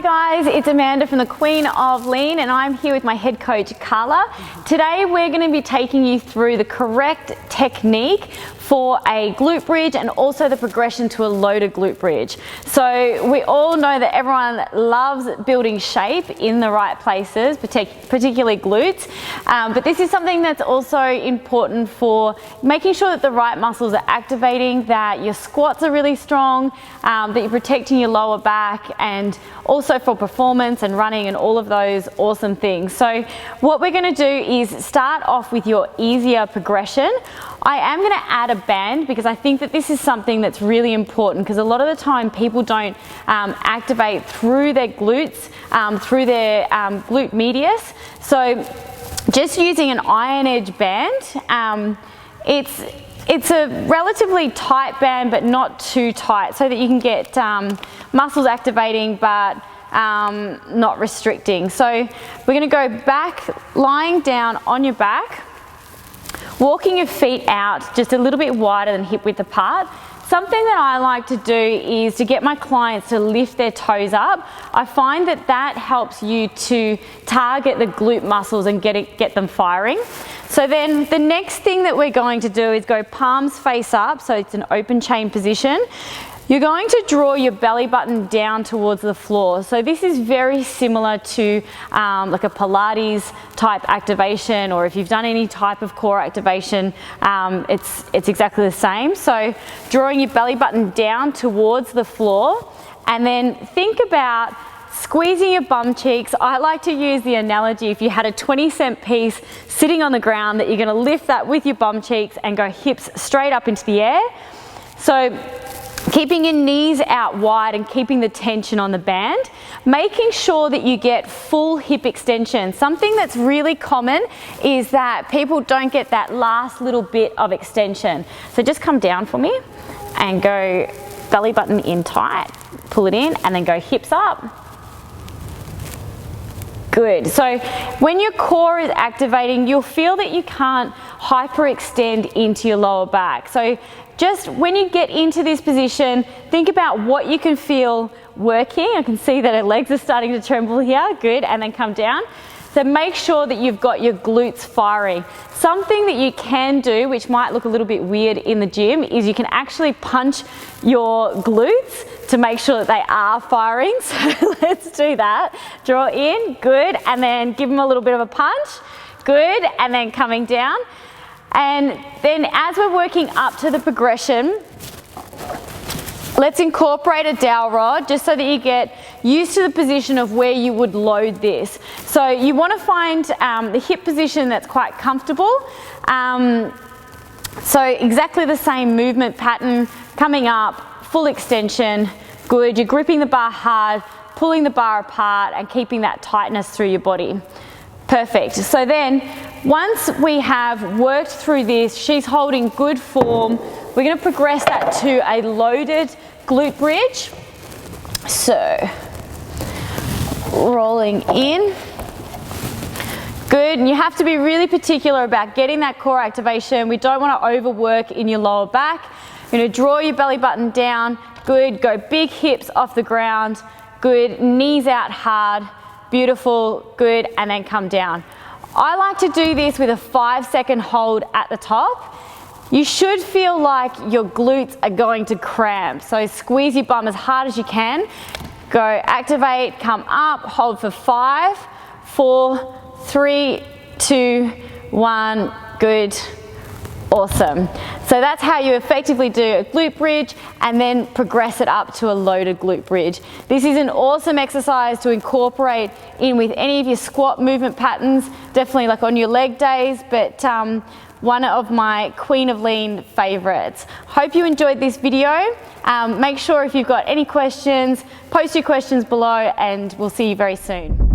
Hi guys, it's Amanda from the Queen of Lean and I'm here with my head coach Carla. Today we're going to be taking you through the correct technique for a glute bridge and also the progression to a loaded glute bridge. So we all know that everyone loves building shape in the right places, particularly glutes, but this is something that's also important for making sure that the right muscles are activating, that your squats are really strong, that you're protecting your lower back, and also for performance and running and all of those awesome things. So what we're going to do is start off with your easier progression. I am going to add a band because I think that this is something that's really important, because a lot of the time people don't activate through their glutes, through their glute medius. So just using an iron edge band, it's a relatively tight band but not too tight, so that you can get muscles activating but not restricting. So we're going to go back, lying down on your back, walking your feet out just a little bit wider than hip width apart. Something that I like to do is to get my clients to lift their toes up. I find that that helps you to target the glute muscles and get them firing. So then the next thing that we're going to do is go palms face up, so it's an open chain position. You're going to draw your belly button down towards the floor. So this is very similar to like a Pilates type activation, or if you've done any type of core activation, it's exactly the same. So drawing your belly button down towards the floor, and then think about squeezing your bum cheeks. I like to use the analogy, if you had a 20-cent piece sitting on the ground, that you're going to lift that with your bum cheeks and go hips straight up into the air. So keeping your knees out wide and keeping the tension on the band, making sure that you get full hip extension. Something that's really common is that people don't get that last little bit of extension. So just come down for me and go belly button in tight, pull it in, and then go hips up. Good. So when your core is activating, you'll feel that you can't hyperextend into your lower back. So just when you get into this position, think about what you can feel working. I can see that her legs are starting to tremble here. Good. And then come down. So make sure that you've got your glutes firing. Something that you can do, which might look a little bit weird in the gym, is you can actually punch your glutes to make sure that they are firing. So let's do that. Draw in, good, and then give them a little bit of a punch, good, and then coming down. And then as we're working up to the progression, let's incorporate a dowel rod just so that you get used to the position of where you would load this. So you want to find the hip position that's quite comfortable. So exactly the same movement pattern, coming up, full extension, good. You're gripping the bar hard, pulling the bar apart and keeping that tightness through your body. Perfect. So then once we have worked through this, she's holding good form, we're going to progress that to a loaded glute bridge. So rolling in. Good. And you have to be really particular about getting that core activation. We don't want to overwork in your lower back. You're going to draw your belly button down. Good. Go big hips off the ground. Good. Knees out hard. Beautiful. Good. And then come down. I like to do this with a 5-second hold at the top. You should feel like your glutes are going to cramp. So squeeze your bum as hard as you can. Go activate, come up, hold for 5, 4, 3, 2, 1. Good. Awesome. So that's how you effectively do a glute bridge and then progress it up to a loaded glute bridge. This is an awesome exercise to incorporate in with any of your squat movement patterns, definitely like on your leg days, but one of my Queen of Lean favorites. Hope you enjoyed this video. Make sure if you've got any questions, post your questions below and we'll see you very soon.